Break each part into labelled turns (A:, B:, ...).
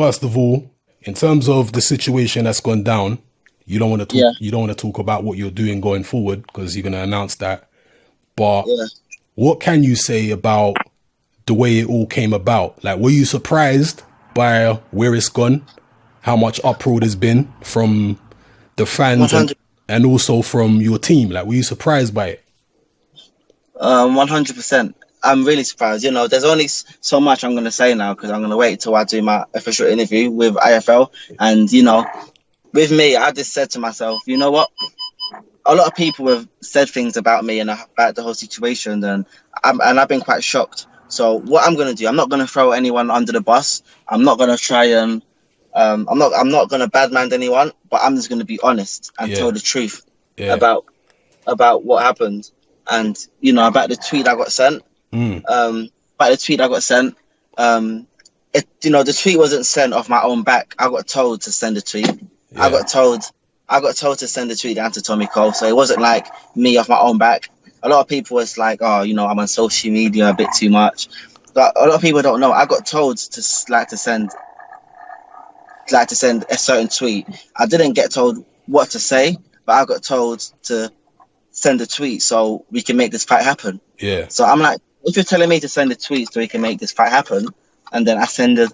A: first of all, in terms of the situation that's gone down, you don't want to talk.
B: Yeah,
A: You don't want to talk about what you're doing going forward because you're going to announce that. But
B: yeah.
A: what can you say about the way it all came about? Like, were you surprised by where it's gone? How much uproar there's been from the fans
B: 100,
A: and also from your team? Like, were you surprised by it?
B: 100%. I'm really surprised. There's only so much I'm going to say now because I'm going to wait till I do my official interview with IFL. And, with me, I just said to myself, you know what? A lot of people have said things about me and about the whole situation, and I've been quite shocked. So what I'm going to do, I'm not going to throw anyone under the bus. I'm not going to try and I'm not going to badmouth anyone, but I'm just going to be honest and
A: Yeah,
B: tell the truth
A: yeah,
B: about what happened. And about the tweet I got sent.
A: mm,
B: About the tweet I got sent. The tweet wasn't sent off my own back. I got told to send a tweet. I
A: yeah,
B: got told to send a tweet down to Tommy Cole. So it wasn't like me off my own back. A lot of people was like, oh, I'm on social media a bit too much. But a lot of people don't know. I got told to send a certain tweet. I didn't get told what to say, but I got told to send a tweet so we can make this fight happen.
A: yeah,
B: So I'm like, if you're telling me to send a tweet so we can make this fight happen, and then I send a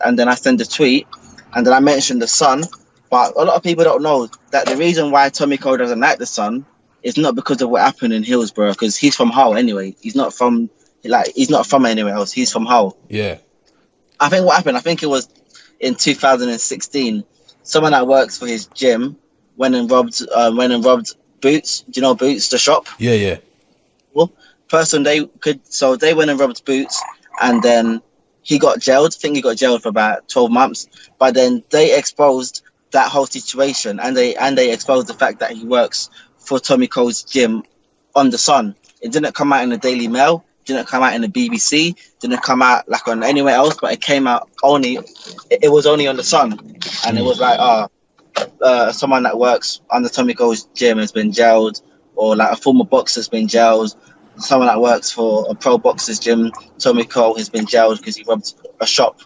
B: tweet, and then I mention the Sun, but a lot of people don't know that the reason why Tommy Cole doesn't like the Sun is not because of what happened in Hillsborough, because he's from Hull anyway. He's not from anywhere else. He's from Hull.
A: yeah,
B: I think what happened, I think it was in 2016, someone that works for his gym went and robbed Boots. Do you know Boots, the shop?
A: yeah, yeah,
B: Well, they went and robbed Boots, and then he got jailed. I think he got jailed for about 12 months. But then they exposed that whole situation, and they exposed the fact that he works for Tommy Cole's gym on the Sun. It didn't come out in the Daily Mail, didn't come out in the BBC, didn't come out like on anywhere else, but it came out it was only on the Sun. And it was like, someone that works under Tommy Cole's gym has been jailed, or like a former boxer has been jailed. Someone that works for a pro boxer's gym, Tommy Cole, has been jailed because he robbed a shop.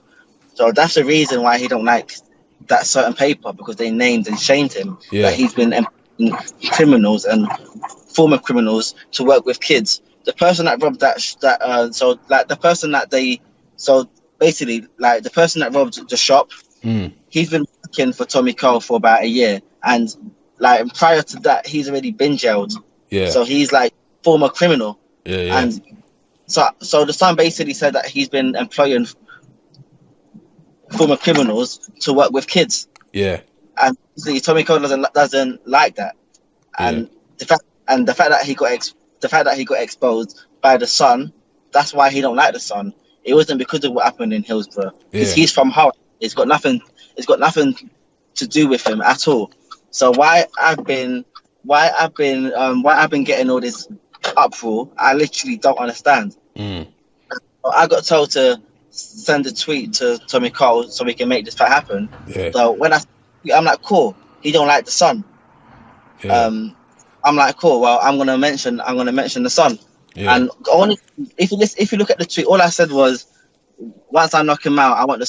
B: So that's the reason why he don't like that certain paper, because they named and shamed him,
A: yeah,
B: that he's been employing criminals and former criminals to work with kids. The person that robbed the person that robbed the shop, he's been working for Tommy Cole for about a year, and like prior to that, he's already been jailed.
A: yeah,
B: So he's like former criminal,
A: yeah, yeah,
B: and so the Sun basically said that he's been employing former criminals to work with kids,
A: yeah,
B: and Tommy Cole doesn't like that, and the fact that he got exposed by the Sun, that's why he don't like the Sun. It wasn't because of what happened in Hillsborough, because he's from Hull. It's got nothing to do with him at all. So why I've been getting all this uproar, I literally don't understand. I got told to send a tweet to Tommy Cole so we can make this fight happen.
A: yeah,
B: So when I'm like, cool, he don't like the Sun.
A: yeah,
B: I'm like, cool. Well, I'm gonna mention the Sun.
A: yeah,
B: And if you look at the tweet, all I said was, once I knock him out, I want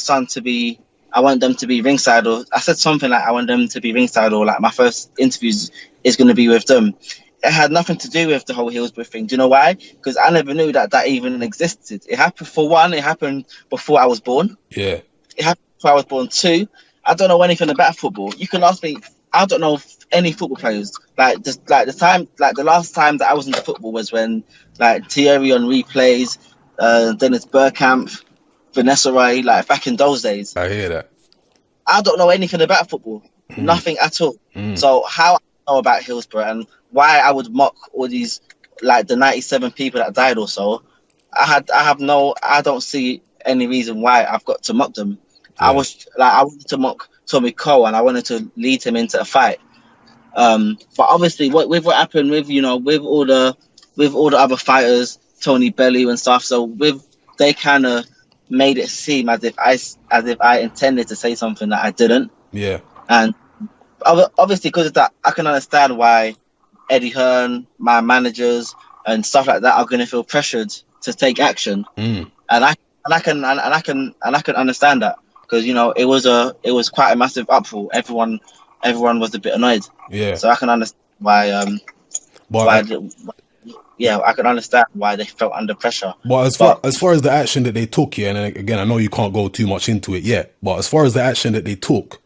B: them to be ringside, or I said something like, I want them to be ringside, or like my first interviews is going to be with them. It had nothing to do with the whole Hillsborough thing. Do you know why? Because I never knew that even existed. It happened before I was born.
A: yeah,
B: It happened before I was born. Two, I don't know anything about football. You can ask me. I don't know any football players. The last time that I was into football was when like Thierry Henry plays, Dennis Bergkamp, Vanessa Ray, like back in those days.
A: I hear that.
B: I don't know anything about football, nothing at all. So how I know about Hillsborough and why I would mock all these, like the 97 people that died or so, I don't see any reason why I've got to mock them.
A: Yeah.
B: I wanted to mock Tommy Cole, and I wanted to lead him into a fight. But obviously, with what happened with all the other fighters, Tony Bellew and stuff, so they kind of made it seem as if I intended to say something that I didn't.
A: Yeah.
B: And obviously, because of that, I can understand why Eddie Hearn, my managers, and stuff like that are going to feel pressured to take action. And I can understand that, because it was quite a massive uproar. Everyone was a bit annoyed.
A: Yeah.
B: So I can understand why
A: But
B: I can understand why they felt under pressure.
A: But as far as the action that they took, yeah, and again, I know you can't go too much into it yet, but as far as the action that they took,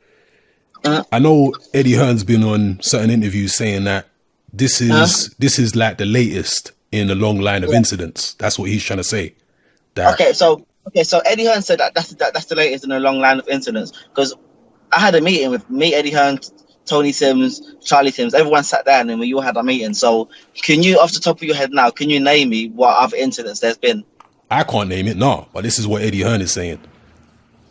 A: I know Eddie Hearn's been on certain interviews saying that this is like the latest in a long line of incidents. That's what he's trying to say.
B: Okay, so Eddie Hearn said that's the latest in a long line of incidents, because I had a meeting with me, Eddie Hearn, Tony Sims, Charlie Sims. Everyone sat down and we all had a meeting. So can you, off the top of your head now, can you name me what other incidents there's been?
A: I can't name it, no, but this is what Eddie Hearn is saying.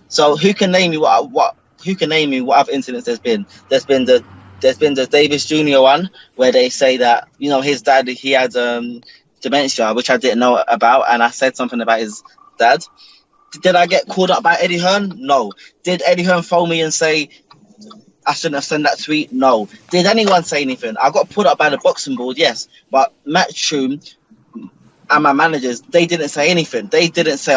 B: So who can name me what other incidents there's been? There's been the Davis Jr. one where they say that his dad, he had dementia, which I didn't know about, and I said something about his dad. Did I get called up by Eddie Hearn? No. Did Eddie Hearn phone me and say I shouldn't have sent that tweet? No. Did anyone say anything? I got put up by the boxing board, yes. But Matchroom and my managers, they didn't say anything. They didn't say,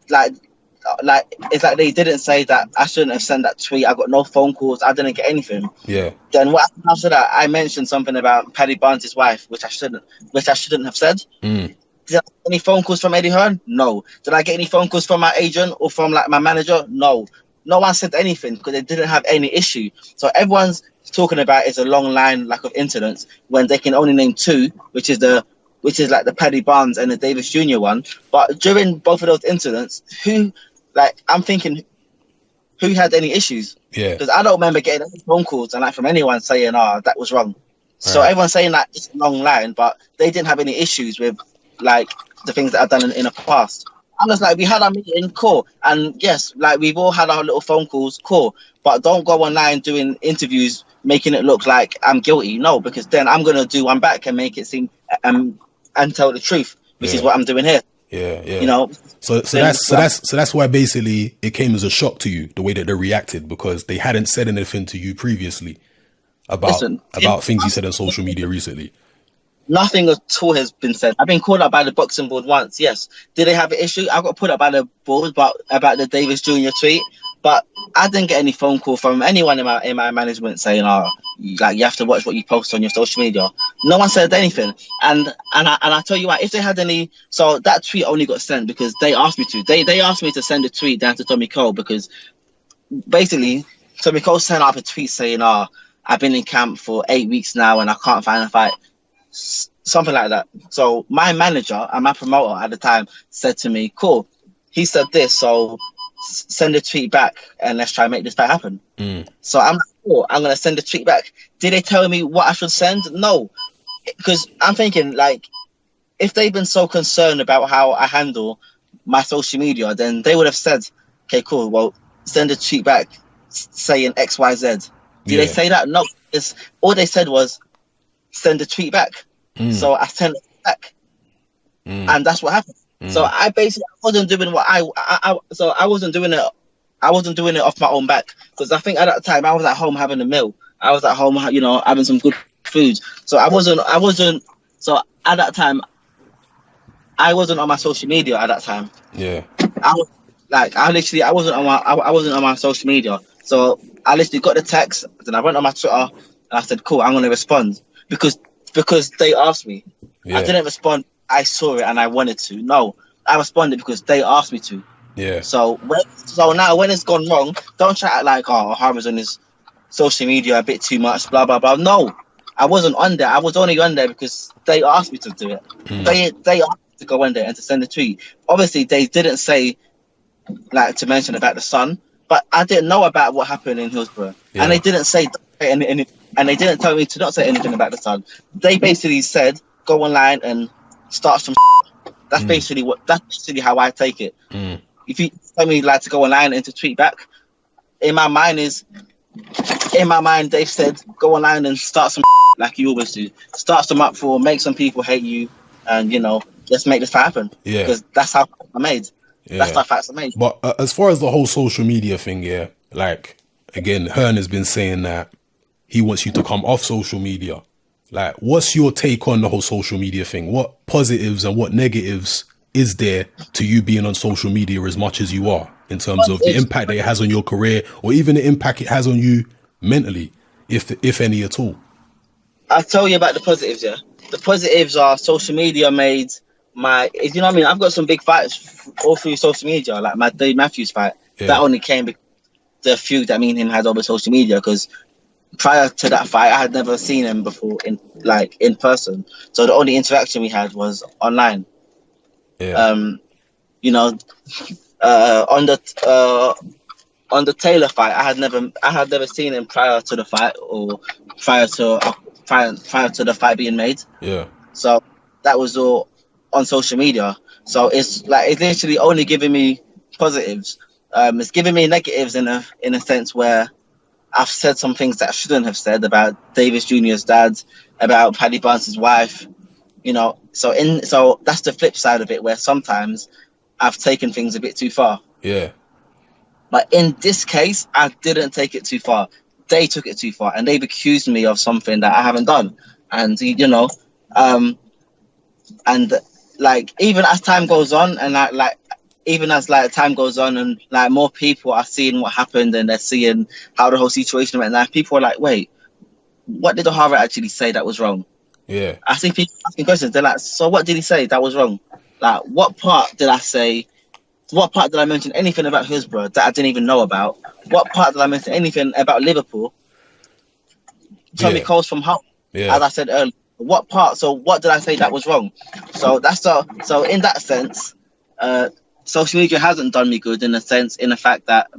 B: it's like they didn't say that I shouldn't have sent that tweet. I got no phone calls. I didn't get anything. Yeah. Then what happened after that? I mentioned something about Paddy Barnes' wife, which I shouldn't have said. Did I get any phone calls from Eddie Hearn? No. Did I get any phone calls from my agent or from my manager? No. No one said anything because they didn't have any issue. So everyone's talking about is a long line of incidents when they can only name two, which is like the Paddy Barnes and the Davis Jr. one. But during both of those incidents, I'm thinking, who had any issues? Yeah. Because I don't remember getting any phone calls and from anyone saying, that was wrong. So everyone's saying that it's a long line, but they didn't have any issues with the things that I've done in the past. I'm just we had our meeting, cool. And yes, we've all had our little phone calls, cool. But don't go online doing interviews, making it look like I'm guilty. No, because then I'm going to do one back and make it seem, and tell the truth, which is what I'm doing here. Yeah.
A: So that's why basically it came as a shock to you, the way that they reacted, because they hadn't said anything to you previously about things you said on social media recently.
B: Nothing at all has been said. I've been called up by the boxing board once, yes. Did they have an issue? I got put up by the board about the Davis Jr. tweet, but I didn't get any phone call from anyone in my management saying, you have to watch what you post on your social media. No one said anything. And I tell you what, if they had any, so that tweet only got sent because they asked me to. They asked me to send a tweet down to Tommy Cole because basically Tommy Cole sent up a tweet saying, I've been in camp for 8 weeks now and I can't find a fight. Something like that. So my manager and my promoter at the time said to me, cool, he said this, so send a tweet back and let's try and make this fight happen. So I'm like, cool, I'm going to send a tweet back. Did they tell me what I should send? No. Because I'm thinking, if they've been so concerned about how I handle my social media, then they would have said, okay, cool, well, send a tweet back saying XYZ. Did they say that? No. All they said was, send a tweet back. So I sent it back. And that's what happened. So I wasn't doing what I wasn't doing it off my own back, because I think at that time I was at home having a meal. I was at home, having some good food. So I wasn't so at that time I wasn't on my social media at that time. Yeah. I wasn't on my social media. So I literally got the text, then I went on my Twitter and I said, cool, I'm gonna respond. Because they asked me. Yeah. I didn't respond. I saw it and I wanted to. No, I responded because they asked me to. Yeah. So now when it's gone wrong, don't try to act like, Ohara's on his social media a bit too much, blah, blah, blah. No, I wasn't on there. I was only on there because they asked me to do it. They asked me to go on there and to send a tweet. Obviously, they didn't say, to mention about the son, but I didn't know about what happened in Hillsborough. Yeah. And they didn't say anything. And they didn't tell me to not say anything about the son. They basically said, go online and start some. That's basically how I take it. If you tell me to go online and to tweet back, in my mind they've said, go online and start some like you always do. Start some up for, make some people hate you, and let's make this happen. Yeah. Because that's how facts are made. Yeah. That's how facts are made.
A: But as far as the whole social media thing, again, Hearn has been saying that he wants you to come off social media. What's your take on the whole social media thing? What positives and what negatives is there to you being on social media as much as you are? in terms of the impact that it has on your career, or even the impact it has on you mentally, if any at all?
B: I'll tell you about the positives, yeah. The positives are social media made you know what I mean? I've got some big fights all through social media, like my Dave Matthews fight. Yeah. That only came because the feud that me and him had over social media, because prior to that fight, I had never seen him before in person. So the only interaction we had was online.
A: Yeah.
B: You know, on the Taylor fight, I had never seen him prior to the fight, or prior to the fight being made.
A: Yeah.
B: So that was all on social media. So it's literally only giving me positives. It's giving me negatives in a sense where I've said some things that I shouldn't have said about Davis Jr.'s dad, about Paddy Barnes' wife. You know, so that's the flip side of it, where sometimes I've taken things a bit too far.
A: Yeah.
B: But in this case, I didn't take it too far. They took it too far, and they've accused me of something that I haven't done. And you know, and like even as time goes on, and time goes on, and like more people are seeing what happened, and they're seeing how the whole situation went. Now people are like, wait, what did Ohara actually say that was wrong?
A: Yeah.
B: I see people asking questions. They're like, so what did he say that was wrong? Like, what part did I say? What part did I mention anything about Hillsborough that I didn't even know about? What part did I mention anything about Liverpool? Tommy Cole's from home, as I said earlier. What part? So what did I say that was wrong? So so in that sense, social media hasn't done me good in the fact that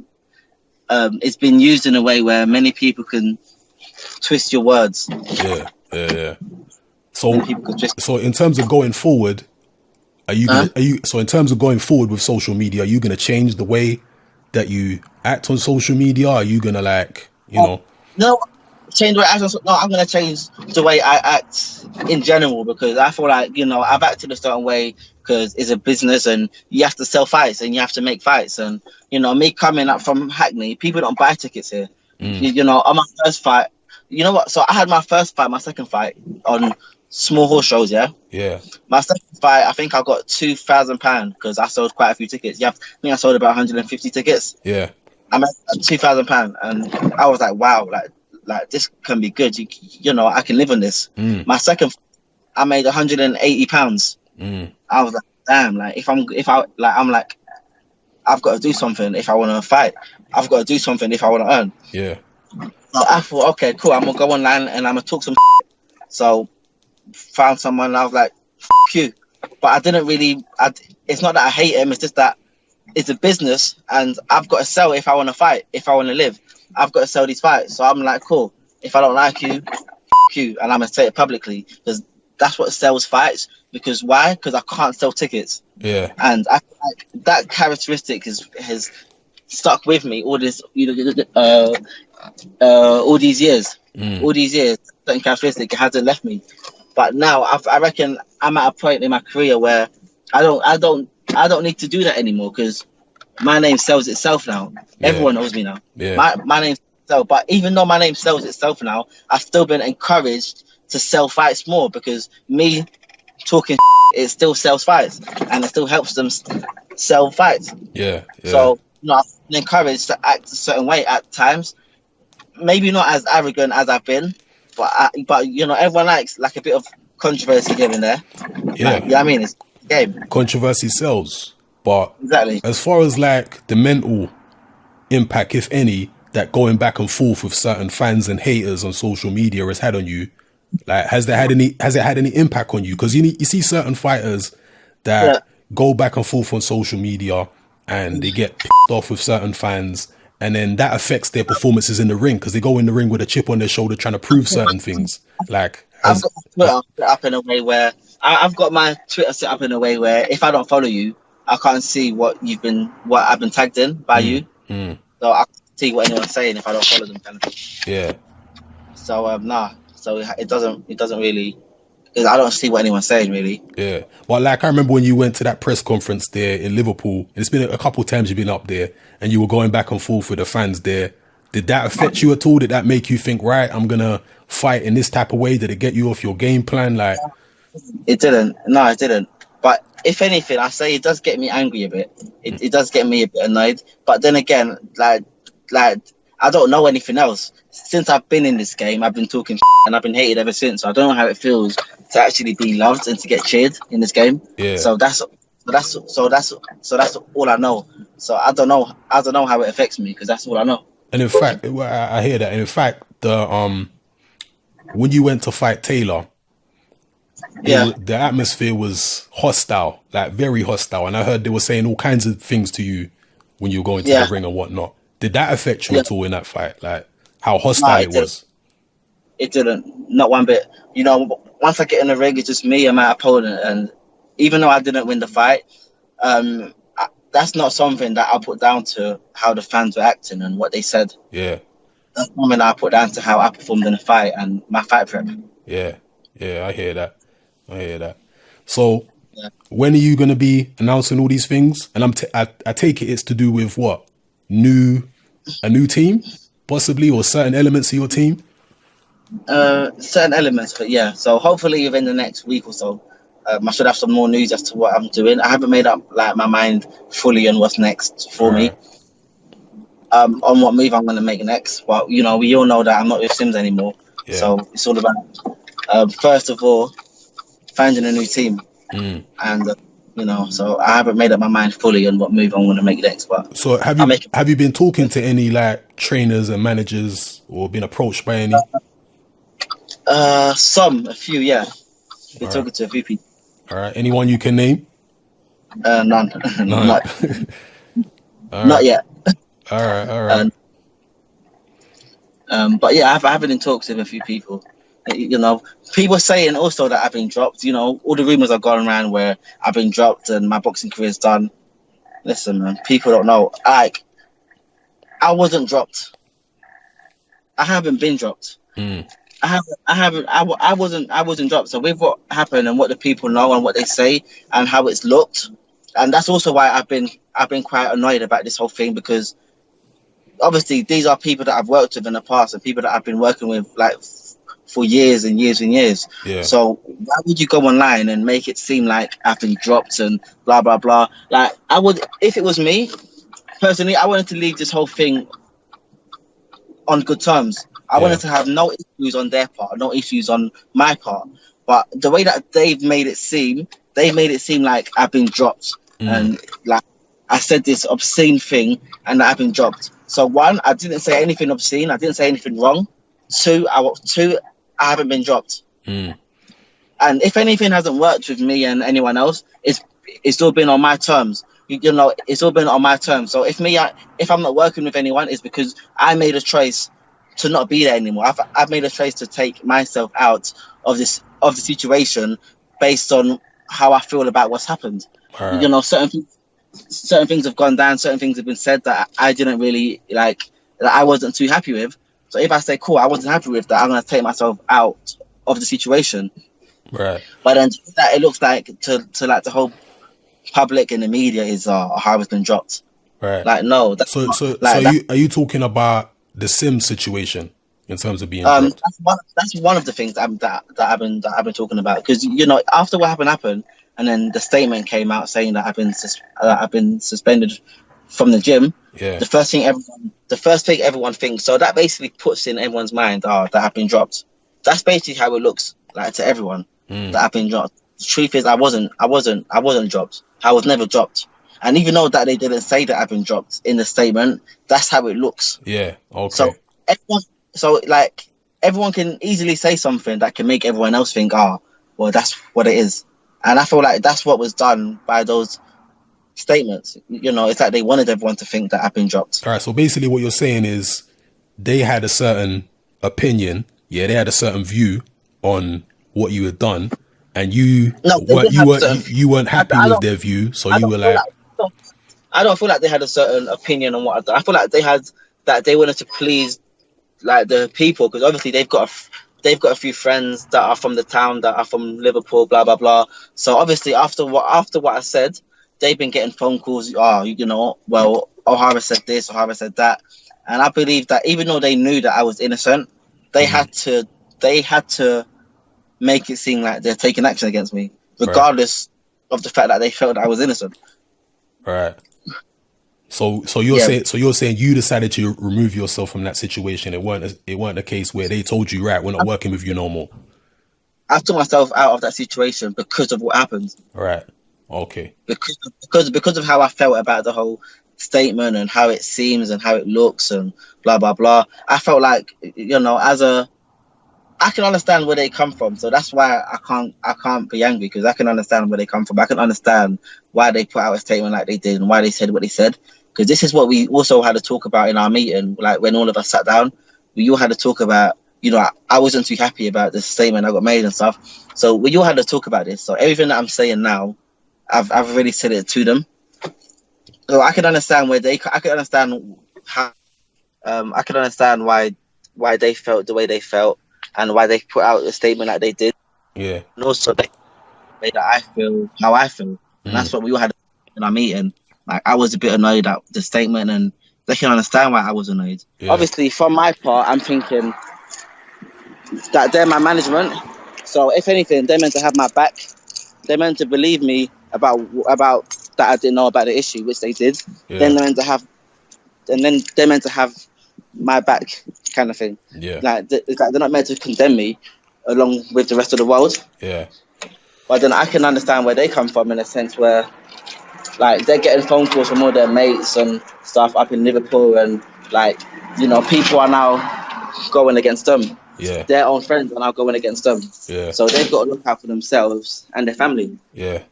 B: it's been used in a way where many people can twist your words.
A: Yeah. So in terms of going forward, in terms of going forward with social media, are you gonna change the way that you act on social media? Are you gonna
B: No, change the way I act. No, I'm gonna change the way I act in general, because I feel like, you know, I've acted a certain way because it's a business and you have to sell fights and you have to make fights. And, you know, me coming up from Hackney, people don't buy tickets here. You know, on my first fight, you know what? So I had my second fight on small horse shows, yeah?
A: Yeah.
B: My second fight, I think I got £2,000 because I sold quite a few tickets. Yeah, I think I sold about 150 tickets.
A: Yeah.
B: I made £2,000 and I was like, wow, like this can be good. You know, I can live on this. My second, I made £180. I was like, damn, like I've got to do something if I want to fight. I've got to do something if I want to earn.
A: Yeah.
B: So I thought, okay, cool. I'm gonna go online and I'm gonna talk some. So found someone. And I was like, you. But I didn't really. It's not that I hate him. It's just that it's a business, and I've got to sell if I want to fight. If I want to live, I've got to sell these fights. So I'm like, cool. If I don't like you, you, and I'm gonna say it publicly, because that's what sells fights. Because why? Because I can't sell tickets.
A: Yeah.
B: And I feel like that characteristic has stuck with me all these years. All these years, certain characteristic hasn't left me. But now I reckon I'm at a point in my career where I don't need to do that anymore, because my name sells itself now. Yeah. Everyone knows me now. Yeah. My name sells. But even though my name sells itself now, I've still been encouraged to sell fights more, because me talking it still sells fights and it still helps them sell fights.
A: Yeah.
B: So, you know, I've been encouraged to act a certain way at times. Maybe not as arrogant as I've been, but you know, everyone likes like a bit of controversy here and there.
A: Yeah.
B: Like, you know what I mean? It's a game.
A: Controversy sells. But
B: exactly,
A: as far as like the mental impact, if any, that going back and forth with certain fans and haters on social media has had on you, like has it had any impact on you? Because you see certain fighters that go back and forth on social media and they get pissed off with certain fans, and then that affects their performances in the ring, because they go in the ring with a chip on their shoulder trying to prove certain things. Like
B: I've got my Twitter set up in a way where I've got my Twitter set up in a way where if I don't follow you, I can't see what I've been tagged in by you. So I can't see what anyone's saying if I don't follow them, kind of thing.
A: Yeah.
B: So So it doesn't really, because I don't see what anyone's saying really.
A: Yeah. Well, like I remember when you went to that press conference there in Liverpool, and it's been a couple of times you've been up there, and you were going back and forth with the fans there. Did that affect you at all? Did that make you think, right, I'm gonna fight in this type of way? Did it get you off your game plan? Like,
B: it didn't. No, it didn't. But if anything, I say it does get me angry a bit. It does get me a bit annoyed. But then again, like I don't know anything else. Since I've been in this game, I've been talking and I've been hated ever since. So I don't know how it feels to actually be loved and to get cheered in this game.
A: Yeah.
B: So that's all I know. So I don't know how it affects me because that's all I know.
A: And in fact, I hear that. And in fact, when you went to fight Taylor, the atmosphere was hostile, like very hostile. And I heard they were saying all kinds of things to you when you were going to the ring and whatnot. Did that affect you at all in that fight? Like how hostile it was?
B: It didn't, not one bit. You know, once I get in the ring, it's just me and my opponent. And even though I didn't win the fight, that's not something that I put down to how the fans were acting and what they said.
A: Yeah.
B: That's something I put down to how I performed in the fight and my fight prep.
A: Yeah. Yeah, I hear that. So when are you going to be announcing all these things? And I take it it's to do with what? A new team, possibly, or certain elements of your team?
B: Certain elements, but yeah. So hopefully within the next week or so, I should have some more news as to what I'm doing. I haven't made up like my mind fully on what's next for me. On what move I'm going to make next. But you know, we all know that I'm not with Sims anymore. Yeah. So it's all about first of all finding a new team, and you know, so I haven't made up my mind fully on what move I'm going to make next. But
A: so have you been talking to any like trainers and managers or been approached by any?
B: A few, yeah. Been talking to a few people.
A: All right. Anyone you can name?
B: None. Not yet.
A: All right.
B: But yeah, I've been in talks with a few people. You know, people saying also that I've been dropped. You know, all the rumors are going around where I've been dropped and my boxing career's done. Listen, man, people don't know. Like, I wasn't dropped. I haven't been dropped. I wasn't dropped. So with what happened and what the people know and what they say and how it's looked, and that's also why I've been quite annoyed about this whole thing, because obviously these are people that I've worked with in the past and people that I've been working with like for years and years and years.
A: Yeah.
B: So why would you go online and make it seem like I've been dropped and blah blah blah? Like, I would, if it was me personally, I wanted to leave this whole thing on good terms. I wanted to have no issues on their part, no issues on my part. But the way that they've made it seem like I've been dropped and like I said this obscene thing and that I've been dropped. So one, I didn't say anything obscene. I didn't say anything wrong. Two, I haven't been dropped. And if anything hasn't worked with me and anyone else, it's all been on my terms. You know, it's all been on my terms. So if I'm not working with anyone, it's because I made a choice to not be there anymore. I've made a choice to take myself out of the situation based on how I feel about what's happened. You know, certain things have gone down, certain things have been said that I didn't really like, that I wasn't too happy with. So if I say, cool, I wasn't happy with that, I'm going to take myself out of the situation.
A: Right.
B: But then that it looks like to like the whole public and the media is Ohara's been dropped.
A: Right.
B: Like, no.
A: Are you talking about the Sims situation in terms of being dropped?
B: That's one of the things that I've been talking about, because you know, after what happened, and then the statement came out saying that I've been suspended from the gym.
A: Yeah.
B: The first thing everyone thinks. So that basically puts in everyone's mind, that I've been dropped. That's basically how it looks like to everyone, that I've been dropped. The truth is, I wasn't dropped. I was never dropped. And even though that they didn't say that I've been dropped in the statement, that's how it looks.
A: Yeah. Okay.
B: So everyone can easily say something that can make everyone else think, well, that's what it is. And I feel like that's what was done by those statements. You know, it's like they wanted everyone to think that I've been dropped.
A: All right. So basically what you're saying is they had a certain opinion. Yeah. They had a certain view on what you had done. And you weren't happy with their view. So you were like...
B: I don't feel like they had a certain opinion on what I've done. I feel like they wanted to please like the people, because obviously they've got a few friends that are from the town, that are from Liverpool, blah blah blah. So obviously after what I said, they've been getting phone calls. You know, well, Ohara said this, Ohara said that, and I believe that even though they knew that I was innocent, they had to make it seem like they're taking action against me, regardless of the fact that they felt that I was innocent.
A: Right. So you're saying you decided to remove yourself from that situation. It weren't a case where they told you, right, we're not working with you no more.
B: I took myself out of that situation because of what happened.
A: Right. Okay.
B: Because of how I felt about the whole statement and how it seems and how it looks and blah blah blah. I felt like, I can understand where they come from, so that's why I can't be angry, because I can understand where they come from. I can understand why they put out a statement like they did and why they said what they said. Because this is what we also had to talk about in our meeting, like when all of us sat down, we all had to talk about, I wasn't too happy about the statement that got made and stuff. So we all had to talk about this. So everything that I'm saying now, I've already said it to them. So I can understand I can understand how, I can understand why they felt the way they felt and why they put out a statement like they did.
A: Yeah.
B: And also the way that I feel, how I feel. And that's what we all had in our meeting. Like, I was a bit annoyed at the statement, and they can understand why I was annoyed. Yeah. Obviously, from my part, I'm thinking that they're my management. So if anything, they're meant to have my back. They're meant to believe me about that I didn't know about the issue, which they did. Yeah. Then they're meant to have my back, kind of thing.
A: Yeah.
B: Like, they're not meant to condemn me along with the rest of the world.
A: Yeah.
B: But then I can understand where they come from, in a sense where, like, they're getting phone calls from all their mates and stuff up in Liverpool, and people are now going against them.
A: Yeah.
B: Their own friends are now going against them.
A: Yeah.
B: So they've got to look out for themselves and their family.
A: Yeah.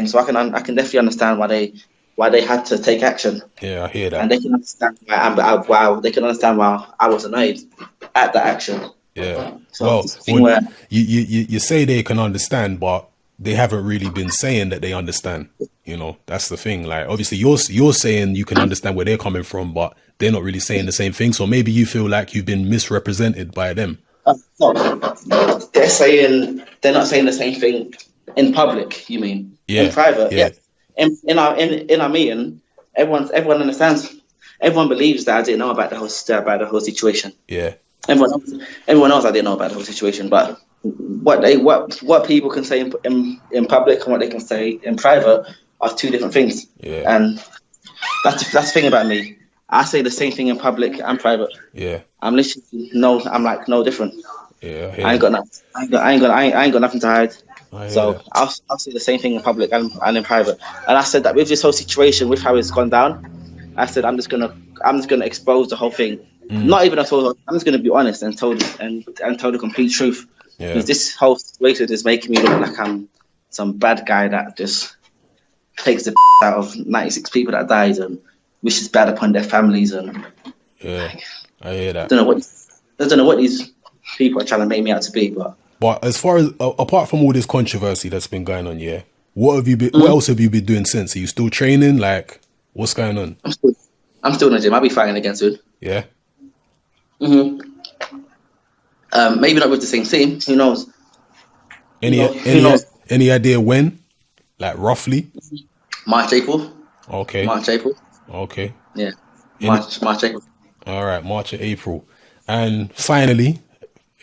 B: So I can definitely understand why they had to take action.
A: Yeah, I hear that.
B: And they can understand why I was annoyed at that action.
A: Yeah.
B: So
A: you say they can understand, but they haven't really been saying that they understand. That's the thing. Like, obviously you're saying you can understand where they're coming from, but they're not really saying the same thing. So maybe you feel like you've been misrepresented by them.
B: No, they're not saying the same thing in public. You mean?
A: Yeah.
B: In private?
A: Yeah.
B: In our meeting, everyone understands. Everyone believes that I didn't know about the whole situation.
A: Yeah.
B: Everyone knows I didn't know about the whole situation, but what people can say in public and what they can say in private are two different things.
A: Yeah.
B: And that's the thing about me. I say the same thing in public and private.
A: Yeah.
B: I'm literally no different.
A: Yeah.
B: I ain't got nothing to hide. So I'll say the same thing in public and in private. And I said that with this whole situation, with how it's gone down, I said I'm just gonna expose the whole thing. Not even at all. I'm just gonna be honest and tell the complete truth.
A: Yeah.
B: Because this whole situation is making me look like I'm some bad guy that just takes the out of 96 people that died and wishes bad upon their families. And
A: yeah, I hear that.
B: I don't know what these people are trying to make me out to be.
A: But as far as apart from all this controversy that's been going on, yeah, what else have you been doing since? Are you still training? Like, what's going on?
B: I'm still in the gym. I'll be fighting again soon.
A: Yeah.
B: Maybe not with the same team. Who knows?
A: Any idea when? Like, roughly?
B: March, April.
A: Okay.
B: March, April.
A: Okay.
B: Yeah. March, April.
A: All right, March or April. And finally,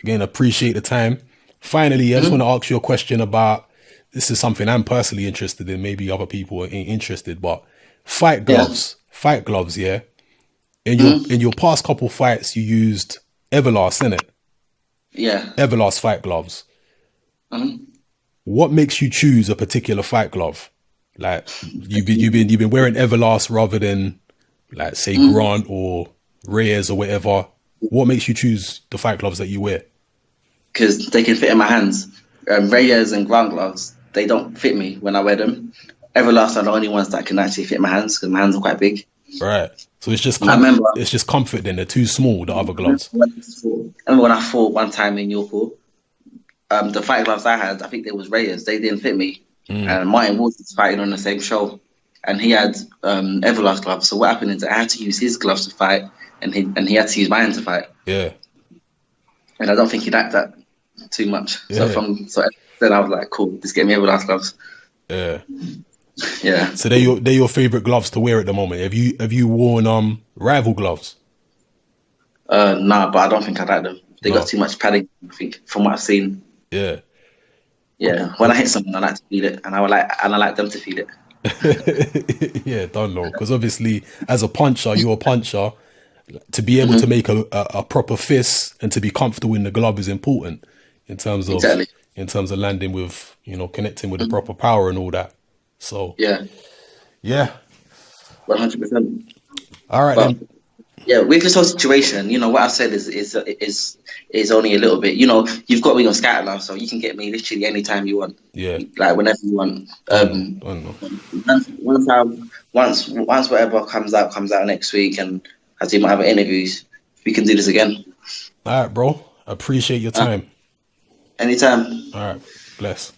A: again, appreciate the time. Finally, I just want to ask you a question about, this is something I'm personally interested in. Maybe other people ain't interested, but fight gloves. Yeah. Fight gloves, yeah? In your past couple fights, you used Everlast, innit?
B: Yeah.
A: Everlast fight gloves. What makes you choose a particular fight glove? Like, you've been wearing Everlast rather than, like, say, Grant or Reyes or whatever. What makes you choose the fight gloves that you wear?
B: Because they can fit in my hands. Reyes and Grant gloves, they don't fit me when I wear them. Everlast are the only ones that can actually fit my hands, because my hands are quite big.
A: Right. So it's just it's just comfort then. They're too small, the other gloves.
B: I remember when I fought one time in York, the fight gloves I had, I think they was Reyes. They didn't fit me. And Martin Woods was fighting on the same show, and he had Everlast gloves. So what happened is I had to use his gloves to fight, and he had to use mine to fight.
A: Yeah. And
B: I don't think he liked that too much. Yeah. So then I was like, cool, just get me Everlast gloves.
A: Yeah.
B: Yeah.
A: So they're your favorite gloves to wear at the moment. Have you worn rival gloves?
B: Nah, but I don't think I like them. They got too much padding, I think, from what I've seen.
A: Yeah.
B: Yeah, when I hit someone, I like to feel it, and I like them to feel it.
A: Yeah, don't know. Because obviously, as a puncher, you're a puncher. To be able to make a proper fist and to be comfortable in the glove is important in terms of
B: Exactly.
A: landing with, connecting with the proper power and all that. So
B: Yeah,
A: yeah.
B: 100%.
A: All right
B: But
A: then.
B: yeah, with this whole situation, what I said is only a little bit. You've got me on scatter now, so you can get me literally anytime you want.
A: Yeah.
B: Like whenever you want.
A: Don't know.
B: Once whatever comes out next week, and I do my other interviews, we can do this again.
A: All right, bro. Appreciate your time.
B: Anytime.
A: All right. Bless.